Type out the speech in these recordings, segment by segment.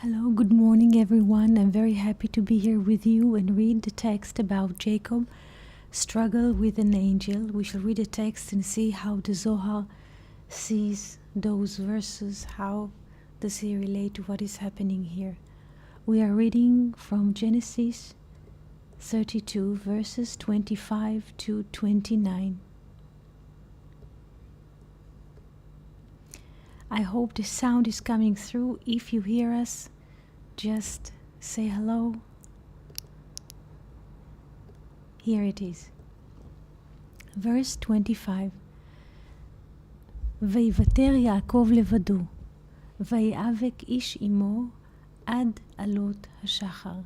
Hello, good morning everyone. I'm very happy to be here with you and read the text about Jacob struggle with an angel. We shall read the text and see how the Zohar sees those verses. How does he relate to what is happening here? We are reading from Genesis 32 verses 25 to 29. I hope the sound is coming through. If you hear us, just say hello. Here it is. Verse 25. ויוותר יעקב לבדו, ויאבק איש עמו עד עלות השחר.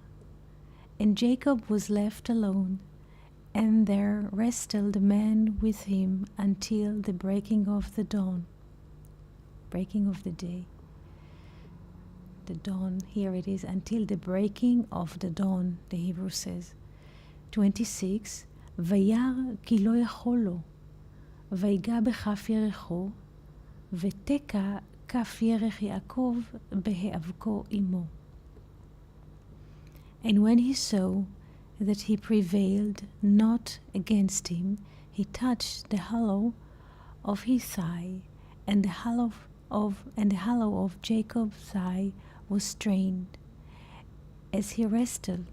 And Jacob was left alone, and there wrestled a man with him until the breaking of the dawn. Breaking of the day. The dawn, here it is, until the breaking of the dawn, the Hebrew says. 26, וירא כי לא יכול לו, ויגע בכף ירחו, ותקע כף ירך יעקב בהיאבקו עמו. And when he saw that he prevailed not against him, he touched the hollow of his thigh, and the hollow of Jacob's thigh was strained as he wrestled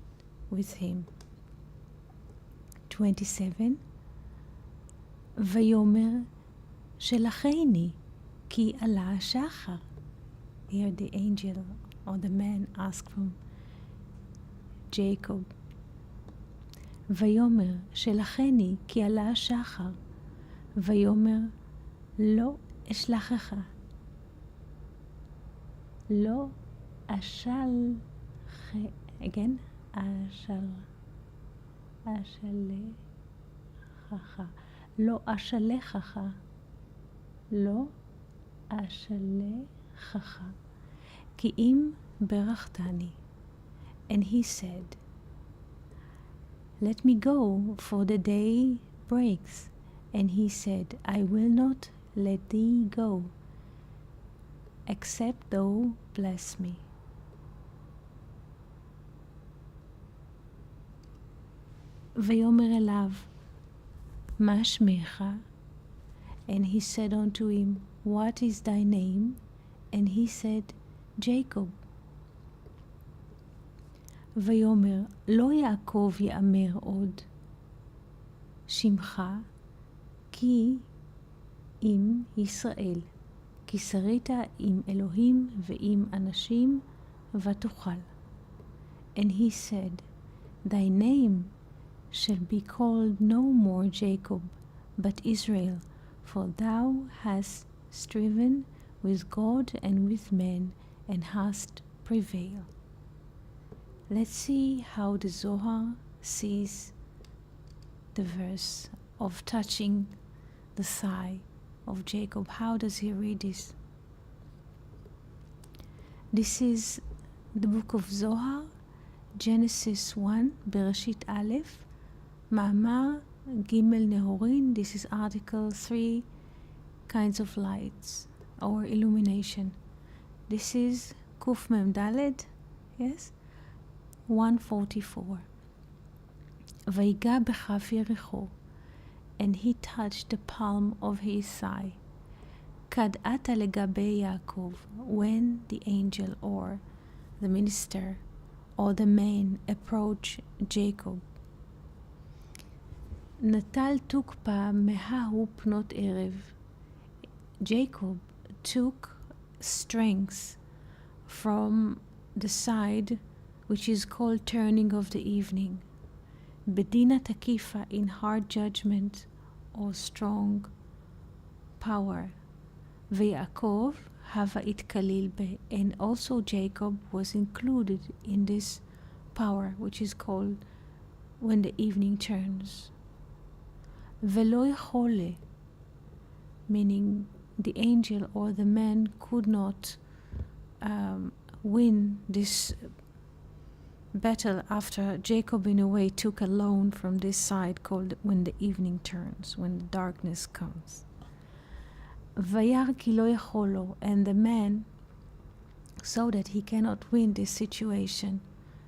with him. 27. ויאמר שלחני כי עלה השחר. Here the angel or the man asked from Jacob. ויאמר שלחני כי עלה השחר. ויאמר לא אשלחך. לא אשלח. Again. אשלחך. לא אשלחך. לא אשלחך. כי אם ברכתני. And he said, let me go, for the day breaks. And he said, I will not let thee go, except thou bless me. ויאמר אליו, מה שמך? And he said unto him, what is thy name? And he said, Jacob. ויאמר, לא יעקב יאמר עוד, שמך, כי עם ישראל, כי שרית עם אלוהים ועם אנשים ותוכל. And he said, thy name shall be called no more Jacob, but Israel, for thou hast striven with God and with men, and hast prevailed. Let's see how the Zohar sees the verse of touching the thigh of Jacob. How does he read this? This is the book of Zohar, Genesis 1, Bereshit Aleph, Ma'amar Gimel Nehorin. This is article 3 kinds of lights or illumination. This is Kuf Mem Daled, yes, 144. ויגע בכף ירחו, and he touched the palm of his thigh. כדעת לגבי יעקב, when the angel or the minister or the man approached Jacob. נטל תוקפה מההו פנות ערב. Jacob took strength from the side which is called turning of the evening. בדינה תקיפה, in hard judgment or strong power. ויעקב הווה התקליל ב, and also Jacob was included in this power which is called when the evening turns. ולא יכול, meaning the angel or the man could not win this battle after Jacob in a way took a loan from this side called when the evening turns, when the darkness comes. וירא כי לא יכול לו, and the man so that he cannot win this situation,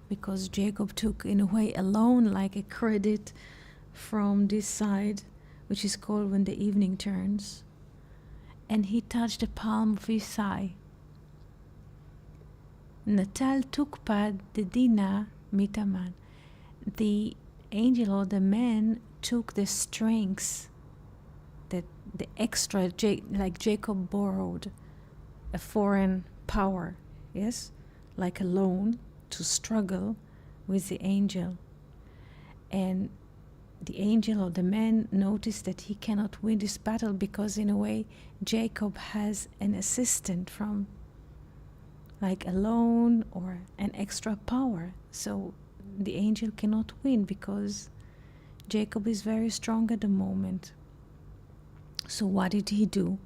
because Jacob took in a way alone like a credit from this side, which is called when the evening turns, and he touched the palm of his thigh. Natal tukpa dedina mitaman. The angel or the man took the strength that the extra, like Jacob borrowed a foreign power, yes, like a loan to struggle with the angel. And the angel or the man noticed that he cannot win this battle because in a way Jacob has an assistant from like a loan or an extra power. So the angel cannot win because Jacob is very strong at the moment. So what did he do?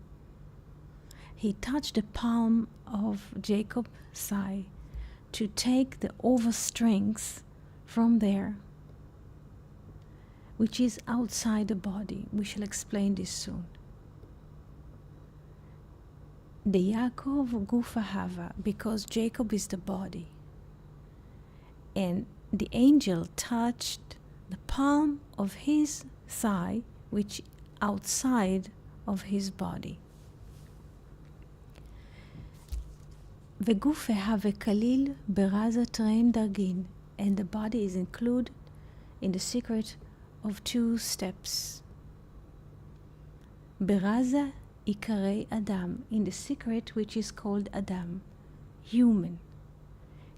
He touched the palm of Jacob's thigh to take the overstrength from there, which is outside the body. We shall explain this soon. The Yaakov Gufa Hava, because Jacob is the body. And the angel touched the palm of his thigh, which outside of his body. Vegufe have kalil beraza train dargin, and the body is included in the secret of 2 steps. Beraza ikarei Adam, in the secret which is called Adam, human.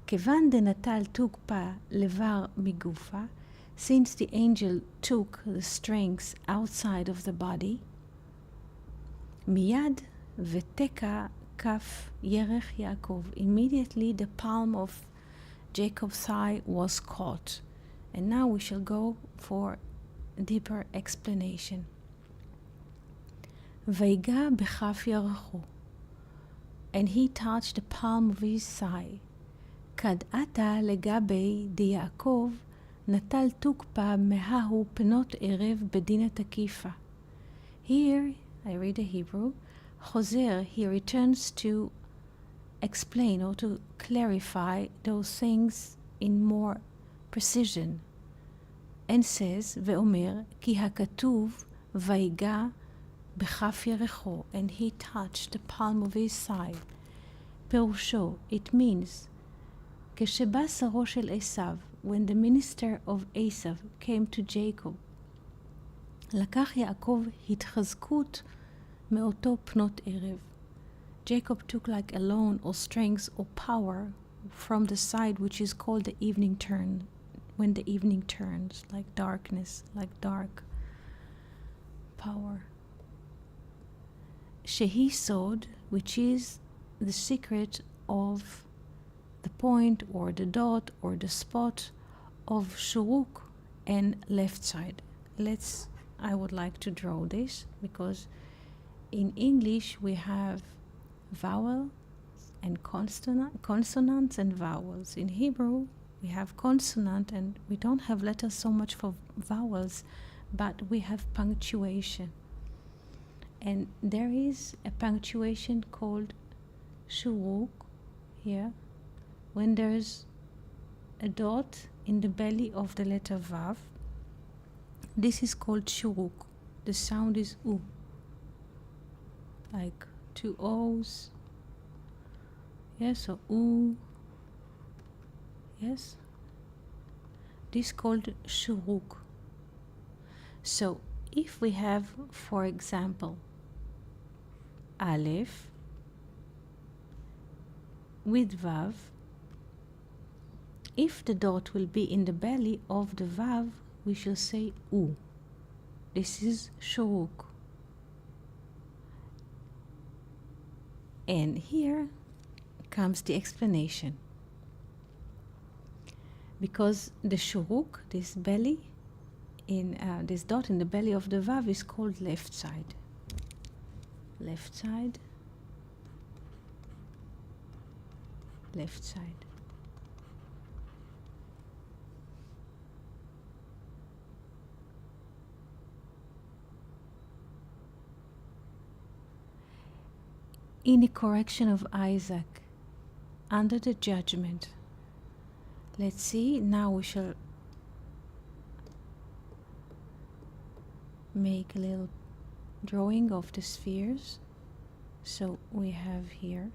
Kevan de natal tukpa levar migufa, since the angel took the strength outside of the body, miyad veteka kaf yerech Yaakov, immediately the palm of Jacob's thigh was caught. And now we shall go for deeper explanation. Vaiga bechaf yarachu, and he touched the palm of his thigh. Kad ata legabe de Yaakov natal tukpa mehahu penot erev bedina takifa. Here, I read the Hebrew, Choser, he returns to explain or to clarify those things in more precision, and says, Ve'omer, ki hakatuv vaiga bechaf yerecho, and he touched the palm of his thigh. Perusho, it means, כשבא שרו של עשיו, when the minister of Esav came to Jacob, לקח יעקב התחזקות מאותו פנות ערב. Jacob took like a loan or strength or power from the side which is called the evening turn, when the evening turns, like darkness, like dark power. Shehi sod, which is the secret of the point or the dot or the spot of shuruk and left side. I would like to draw this because in English we have vowel and consonants and vowels. In Hebrew we have consonant and we don't have letters so much for vowels, but we have punctuation. And there is a punctuation called shuruk here, when there's a dot in the belly of the letter Vav. This is called shuruk. The sound is U, like 2 O's. Yes, so U. Yes. This is called shuruk. So if we have, for example, Aleph with Vav, if the dot will be in the belly of the Vav, we shall say U. This is shuruk. And here comes the explanation. Because the shuruk, this belly, in this dot in the belly of the Vav is called left side. Left side. Left side. In the correction of Isaac, under the judgment. Let's see, now we shall make a little drawing of the spheres. So we have here,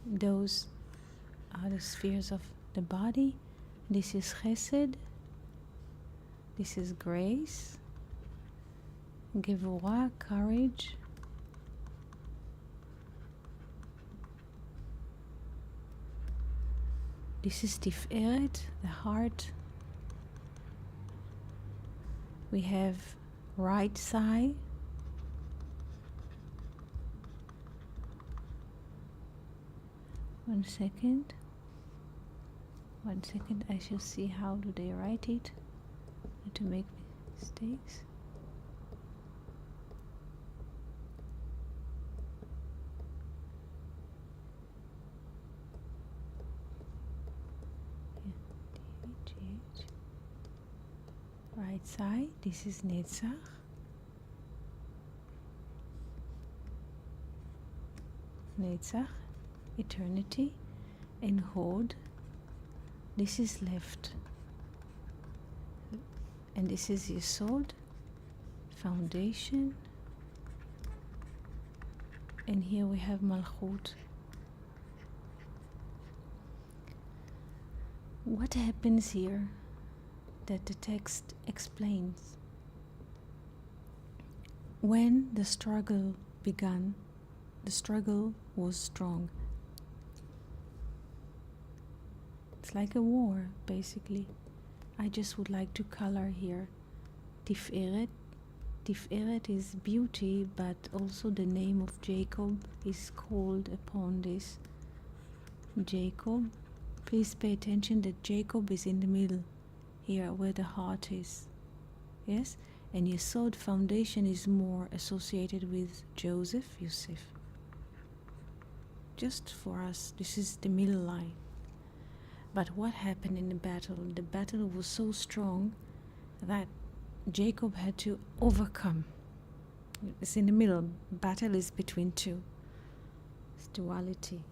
those are the spheres of the body. This is Chesed, this is grace, Gevurah, courage, this is Tiferet, the heart. We have right side, one second, I shall see how do they write it, not to make mistakes. Right side, this is Netzach, eternity, and Hod, this is left, and this is Yesod, foundation, and here we have Malchut. What happens here that the text explains? When the struggle began, the struggle was strong. It's like a war, basically. I just would like to color here Tiferet. Tiferet is beauty, but also the name of Jacob is called upon this. Jacob, please pay attention that Jacob is in the middle, here where the heart is. Yes? And Yesod, foundation, is more associated with Joseph, Yosef. Just for us, this is the middle line. But what happened in the battle? The battle was so strong that Jacob had to overcome. It's in the middle. Battle is between two. It's duality.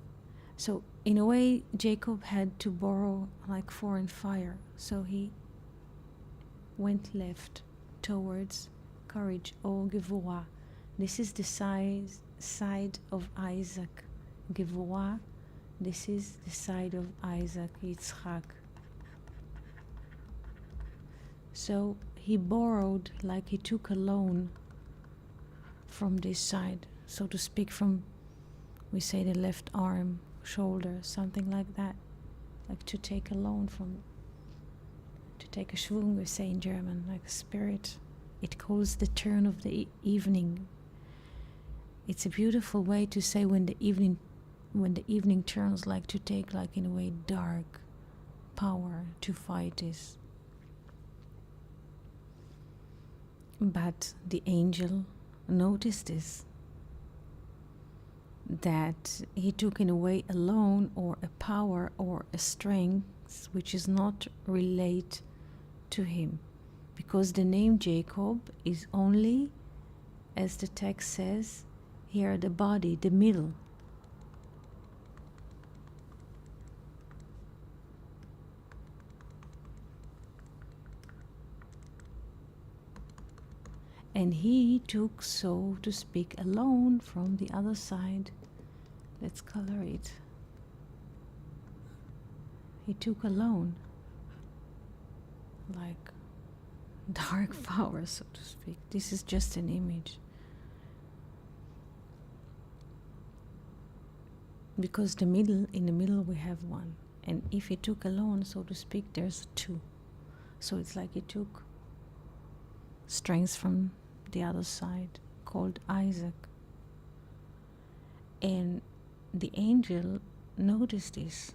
So in a way, Jacob had to borrow like foreign fire. So he went left towards courage or Gevurah. This is the side of Isaac. Gevurah, this is the side of Isaac, Yitzchak. So he borrowed, like he took a loan from this side, so to speak, from, we say, the left arm, shoulder, something like that, like to take a loan from, to take a Schwung, we say in German, like a spirit. It calls the turn of the evening. It's a beautiful way to say when the evening turns, like to take, like in a way, dark power to fight this. But the angel noticed this, that he took in a way a loan or a power or a strength which is not relate to him, because the name Jacob is only, as the text says here, the body, the middle. And he took, so to speak, a loan from the other side. Let's color it. He took a loan, like dark power, so to speak. This is just an image. Because in the middle we have one. And if he took a loan, so to speak, there's two. So it's like he took strength from the other side, called Isaac. And the angel noticed this.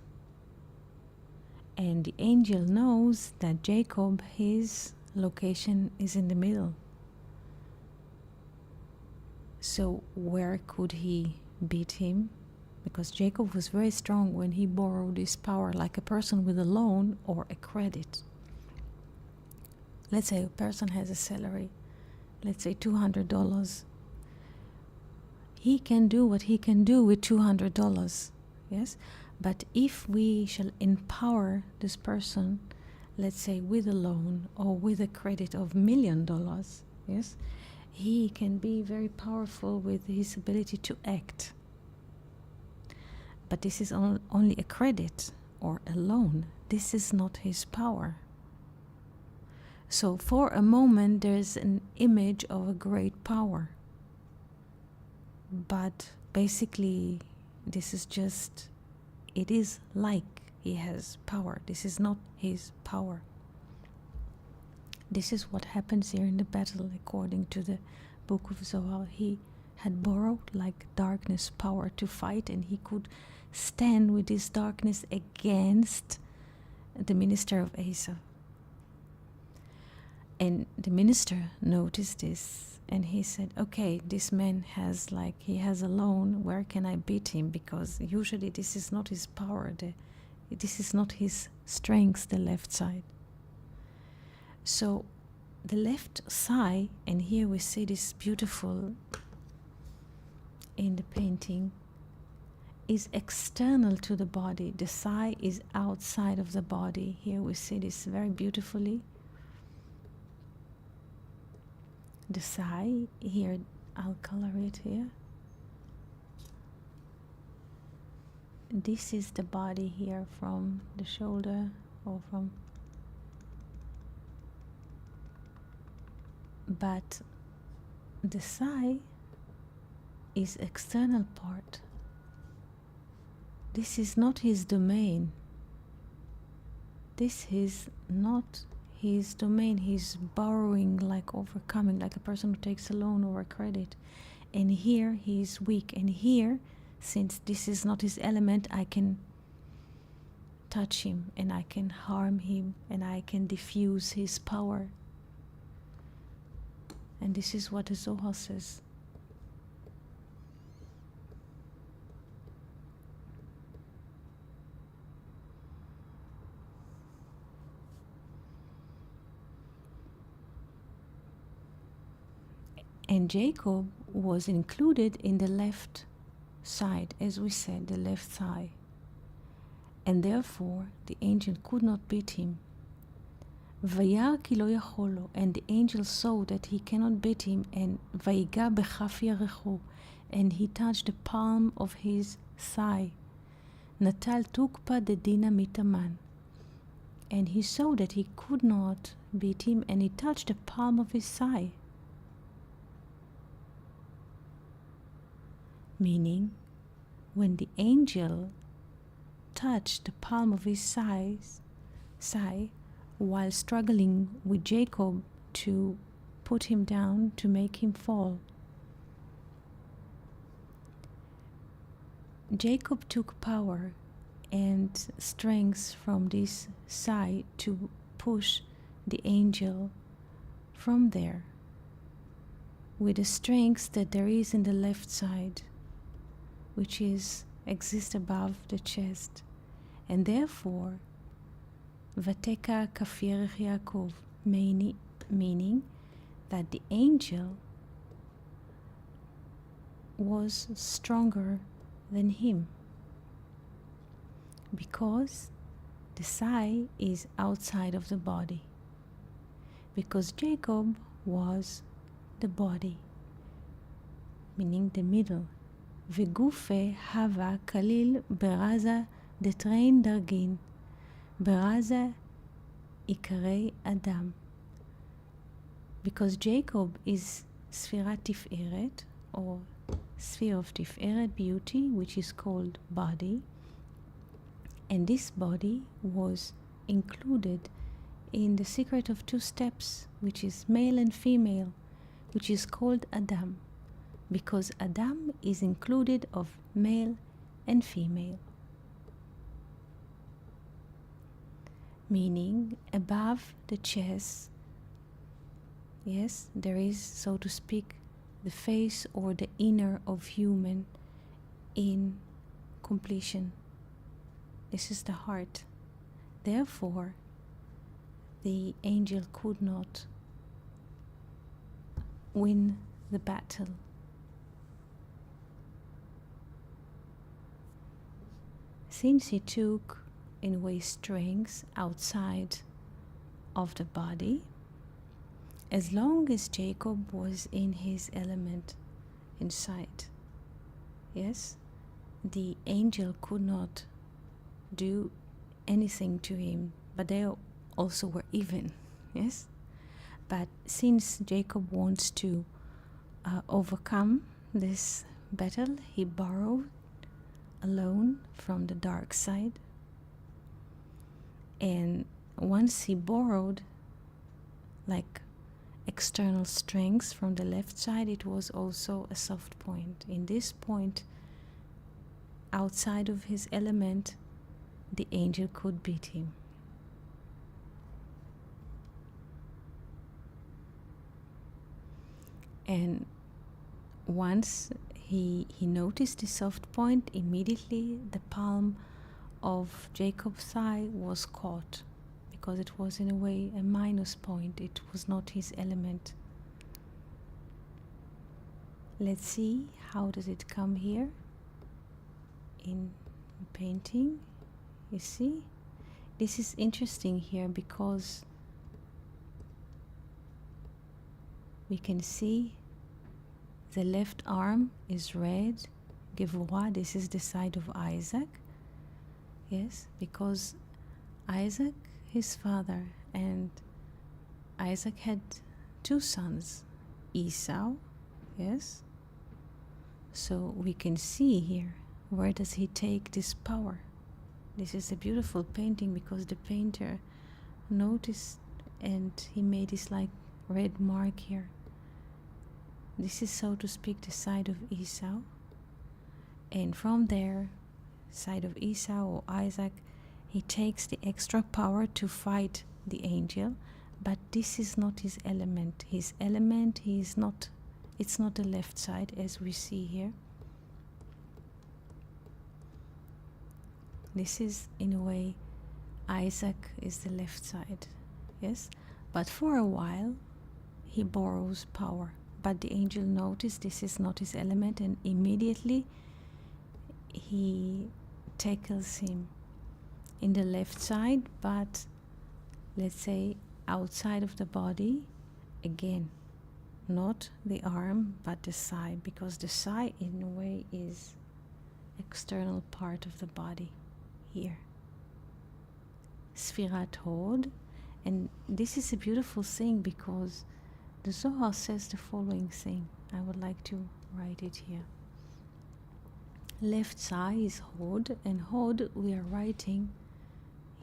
And the angel knows that Jacob, his location is in the middle. So where could he beat him? Because Jacob was very strong when he borrowed his power, like a person with a loan or a credit. Let's say a person has a salary let's say $200. He can do what he can do with $200, yes? But if we shall empower this person, let's say with a loan or with a credit of $1 million, yes, he can be very powerful with his ability to act. But this is only a credit or a loan. This is not his power. So for a moment there's an image of a great power. But basically this is just, it is like he has power. This is not his power. This is what happens here in the battle according to the Book of Zohar. He had borrowed like darkness power to fight, and he could stand with this darkness against the minister of Esav. And the minister noticed this, and he said, okay, this man has he has a loan, where can I beat him? Because usually this is not his power, this is not his strength, the left side. So the left side, and here we see this beautiful in the painting, is external to the body. The thigh is outside of the body. Here we see this very beautifully. The thigh, here I'll color it here. This is the body here from the shoulder, or from, but the thigh is external part. This is not his domain. This is not his domain. He's borrowing, like overcoming, like a person who takes a loan or a credit. And here he is weak. And here, since this is not his element, I can touch him and I can harm him and I can diffuse his power. And this is what the Zohar says. And Jacob was included in the left side, as we said, the left thigh. And therefore the angel could not beat him. וירא כי לא יכול לו, and the angel saw that he cannot beat him, and ויגע בכף ירכו, and he touched the palm of his thigh. נטל תוקפא דדינא מתאמן, and he saw that he could not beat him, and he touched the palm of his thigh. Meaning, when the angel touched the palm of his thigh while struggling with Jacob to put him down, to make him fall, Jacob took power and strength from this side to push the angel from there with the strength that there is in the left side, which exists above the chest. And therefore, ותקע כף ירך יעקב, meaning that the angel was stronger than him, because the thigh is outside of the body, because Jacob was the body, meaning the middle. וגופה הווה כליל ברזה דתרין דרגין, ברזה עיקרי אדם. Because Jacob is ספירת תפארת, or sphere of תפארת, beauty, which is called body, and this body was included in the secret of 2 steps, which is male and female, which is called Adam, because Adam is included of male and female, meaning above the chest, yes, there is, so to speak, the face or the inner of human in completion. This is the heart. Therefore, the angel could not win the battle. Since he took, in a way, strength outside of the body, as long as Jacob was in his element inside, yes, the angel could not do anything to him, but they also were even, yes. But since Jacob wants to overcome this battle, he borrowed alone from the dark side. And once he borrowed like external strength from the left side, it was also a soft point. In this point, outside of his element, the angel could beat him. And once he noticed the soft point, immediately the palm of Jacob's thigh was caught, because it was in a way a minus point. It was not his element. Let's see how does it come here in painting. You see, this is interesting here because we can see the left arm is red, Gevurah. This is the side of Isaac. Yes, because Isaac, his father, and Isaac had two sons, Esau, yes. So we can see here, where does he take this power? This is a beautiful painting because the painter noticed and he made this like red mark here. This is, so to speak, the side of Esau. And from there, side of Esau or Isaac, he takes the extra power to fight the angel, but this is not his element. His element, it's not the left side as we see here. This is, in a way, Isaac is the left side, yes? But for a while, he borrows power. But the angel noticed this is not his element, and immediately he tackles him in the left side, but let's say outside of the body, again, not the arm, but the thigh, because the thigh, in a way, is external part of the body here. Sfirat Hod. And this is a beautiful thing because the Zohar says the following thing. I would like to write it here. Left side is Hod, and Hod we are writing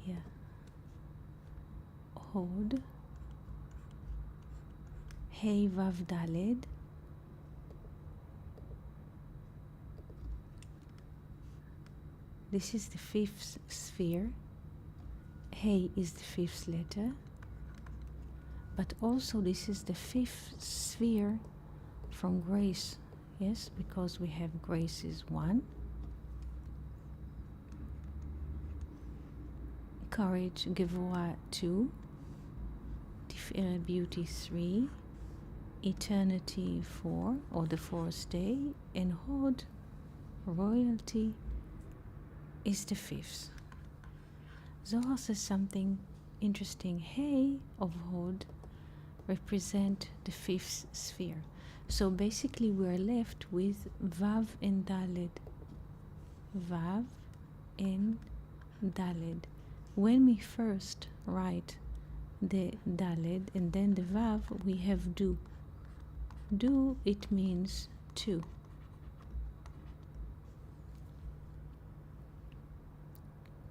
here. Hod, Hey Vav Daled, this is the fifth sphere. Hey is the fifth letter, but also this is the fifth sphere from grace. Yes, because we have grace is 1, courage, Gevurah 2, Tiferet, beauty 3, eternity 4, or the fourth day, and Hod, royalty, is the fifth. Zohar says something interesting. Hey of Hod represent the fifth sphere. So basically we're left with Vav and Daled. Vav and Daled. When we first write the Daled and then the Vav, we have Du. Du, it means 2.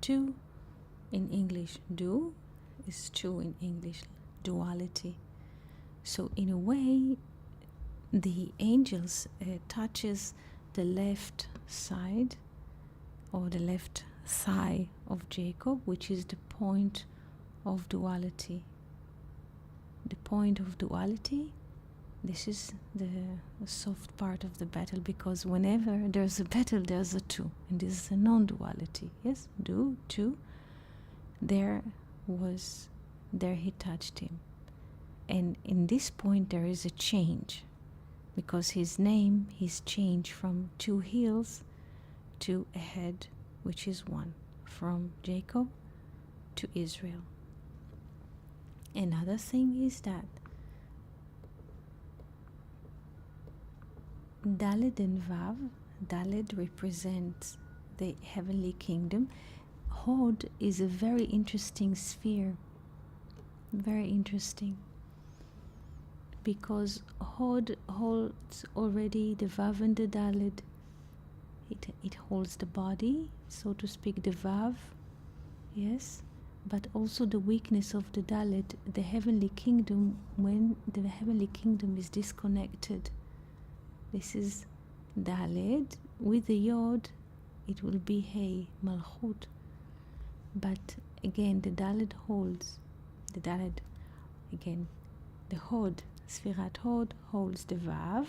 Two in English, Du is 2 in English, duality. So in a way, the angels touches the left side or the left thigh of Jacob, which is the point of duality. The point of duality, this is the soft part of the battle, because whenever there's a battle, there's a 2, and this is a non-duality. Yes, Du, 2. There he touched him. And in this point there is a change. because his name is changed from two heels to a head, which is one, from Jacob to Israel. Another thing is that Daled and Vav, Daled represents the heavenly kingdom. Hod is a very interesting sphere, very interesting, because Hod holds already the Vav and the Daled. It holds the body, so to speak, the Vav, yes, but also the weakness of the Daled, the heavenly kingdom. When the heavenly kingdom is disconnected, this is Daled. With the Yod, it will be Hey, Malchut. But again, the Daled holds, the Daled, again, the Hod, Sfirat Hod, holds the Vav,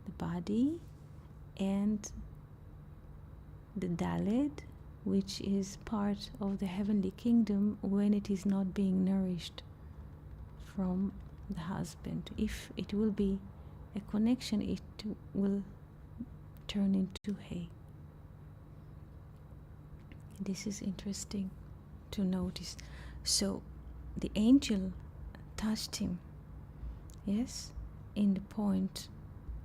the body, and the Daled, which is part of the heavenly kingdom when it is not being nourished from the husband. If it will be a connection, it will turn into Hey. This is interesting to notice. So the angel touched him, yes, in the point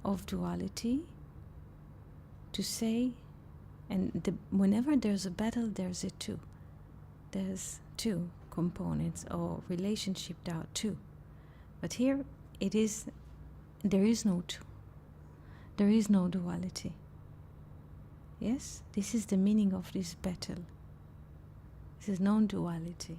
of duality, to say, and whenever there's a battle, there's a two. There's two components or relationship, there are two. But here there is no two. There is no duality. Yes, this is the meaning of this battle. This is non-duality.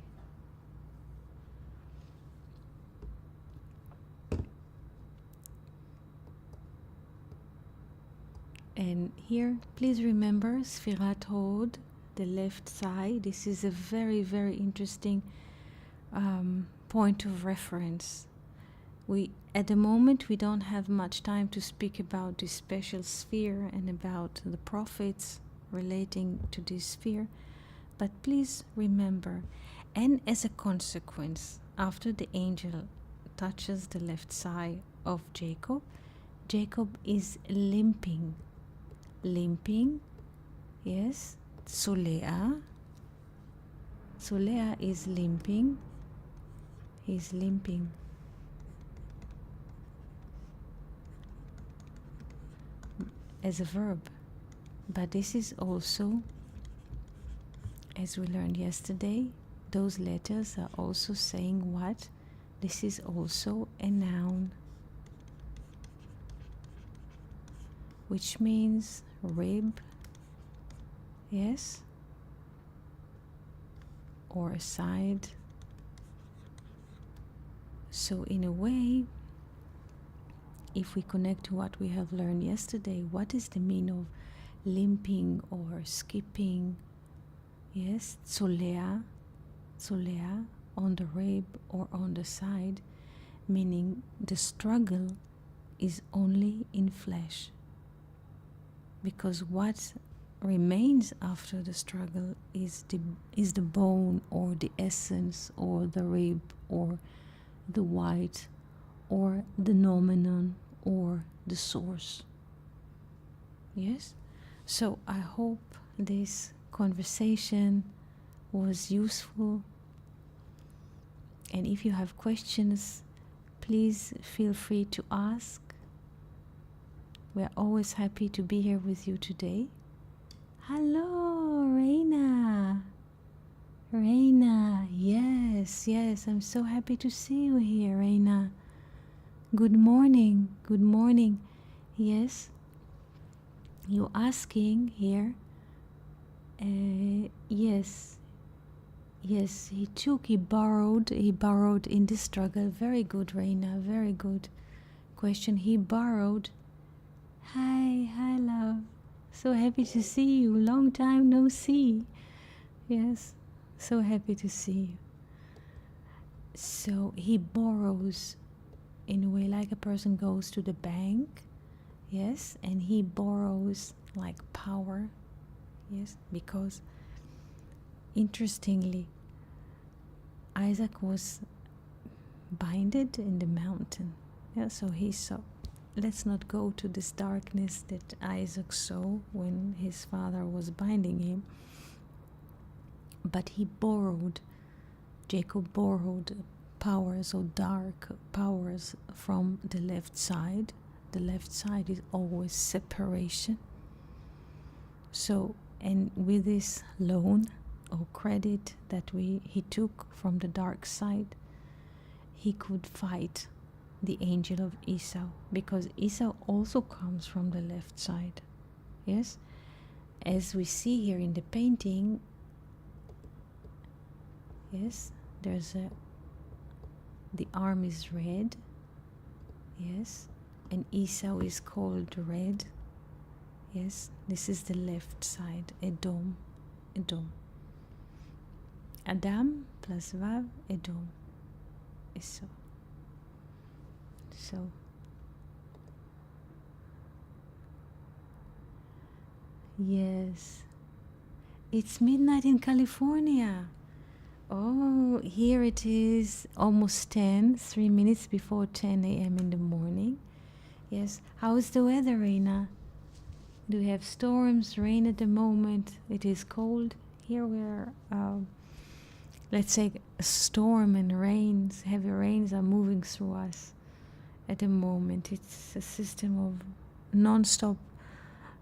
And here, please remember Sfirat Hod, the left side. This is a very, very interesting point of reference. At the moment, we don't have much time to speak about this special sphere and about the prophets relating to this sphere, but please remember, and as a consequence, after the angel touches the left side of Jacob, Jacob is limping, yes, Solea is limping, he's limping. As a verb, but this is also, as we learned yesterday, those letters are also saying what? This is also a noun, which means rib, yes, or a side. So in a way, if we connect to what we have learned yesterday, what is the meaning of limping or skipping? Yes, Tsolea on the rib or on the side, meaning the struggle is only in flesh. Because what remains after the struggle is the bone or the essence or the rib or the white or the nomenon or the source. Yes? So I hope this conversation was useful. And if you have questions, please feel free to ask. We're always happy to be here with you today. Hello, Reina. Reina, yes, I'm so happy to see you here, Reina. Good morning. Yes, you're asking here. Yes, he borrowed in this struggle. Very good, Reina, very good question. He borrowed. Hi, love. So happy to see you. Long time no see. Yes, so happy to see you. So he borrows in a way like a person goes to the bank, yes, and he borrows like power, yes, because interestingly, Isaac was binded in the mountain, yeah, so he saw let's not go to this darkness that Isaac saw when his father was binding him. But Jacob borrowed powers or dark powers from the left side. The left side is always separation. So, and with this loan or credit that he took from the dark side, he could fight the angel of Esau, because Esau also comes from the left side. Yes, as we see here in the painting. Yes, there's the arm is red. Yes, and Esau is called red. Yes, this is the left side, Edom. Adam plus Vav, Edom. Esau. So, yes, it's midnight in California. Oh, here it is almost 3 minutes before 10 a.m. in the morning. Yes, how is the weather, Reina? Do we have storms, rain at the moment? It is cold. Here we're, let's say, a storm and rains, heavy rains are moving through us at the moment. It's a system of non-stop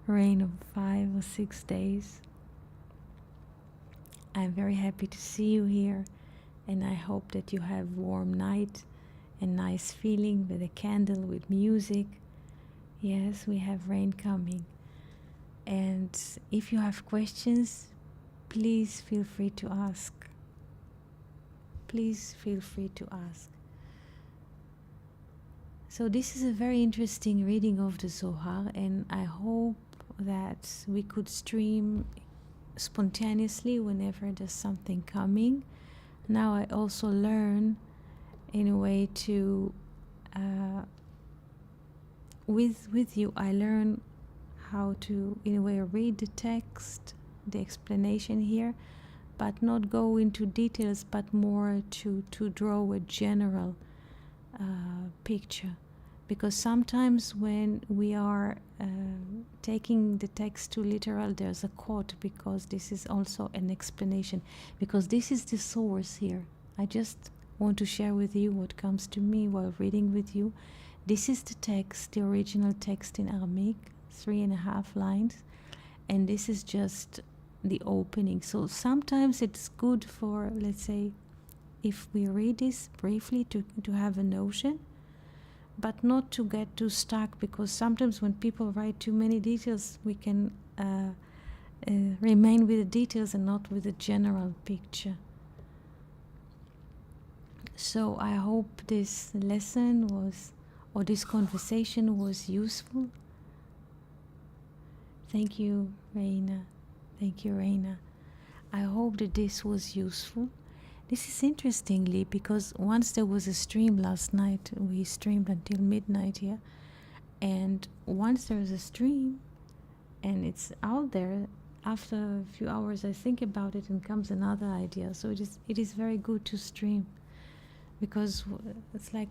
rain of 5 or 6 days. I'm very happy to see you here, and I hope that you have warm night and nice feeling with a candle, with music. Yes, we have rain coming. And if you have questions, please feel free to ask. Please feel free to ask. So this is a very interesting reading of the Zohar, and I hope that we could stream spontaneously whenever there's something coming. Now I also learn in a way to with you I learn how to in a way read the text, the explanation here, but not go into details, but more to draw a general picture. Because sometimes when we are taking the text too literal, there's a quote, because this is also an explanation, because this is the source here. I just want to share with you what comes to me while reading with you. This is the text, the original text in Aramaic, 3.5 lines, and this is just the opening. So sometimes it's good for, let's say, if we read this briefly to have a notion, but not to get too stuck, because sometimes when people write too many details, we can remain with the details and not with the general picture. So I hope this lesson was, or this conversation was useful. Thank you, Reina. Thank you, Reina. I hope that this was useful. This is interestingly, because once there was a stream last night, we streamed until midnight here, and once there is a stream and it's out there, after a few hours I think about it and comes another idea. So it is very good to stream, because it's like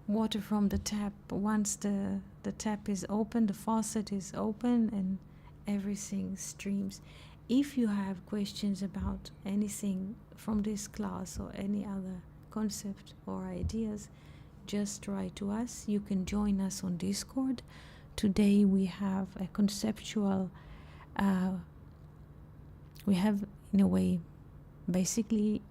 water from the tap. Once the tap is open, the faucet is open, and everything streams. If you have questions about anything from this class or any other concept or ideas, just write to us. You can join us on Discord. Today we have a conceptual, we have in a way basically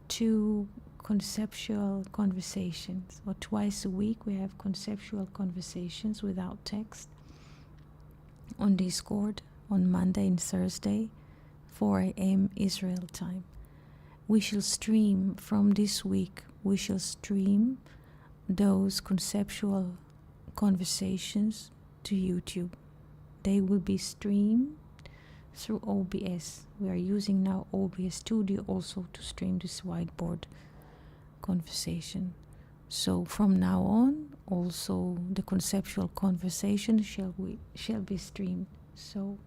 2 conceptual conversations, or twice a week we have conceptual conversations without text on Discord. On Monday and Thursday, 4 a.m. Israel time. We shall stream from this week, we shall stream those conceptual conversations to YouTube. They will be streamed through OBS. We are using now OBS Studio also to stream this whiteboard conversation. So from now on, also the conceptual conversation shall be streamed. So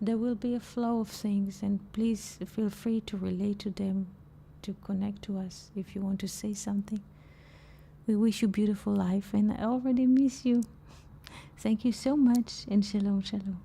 there will be a flow of things, and please feel free to relate to them, to connect to us if you want to say something. We wish you beautiful life, and I already miss you. Thank you so much, and shalom, shalom.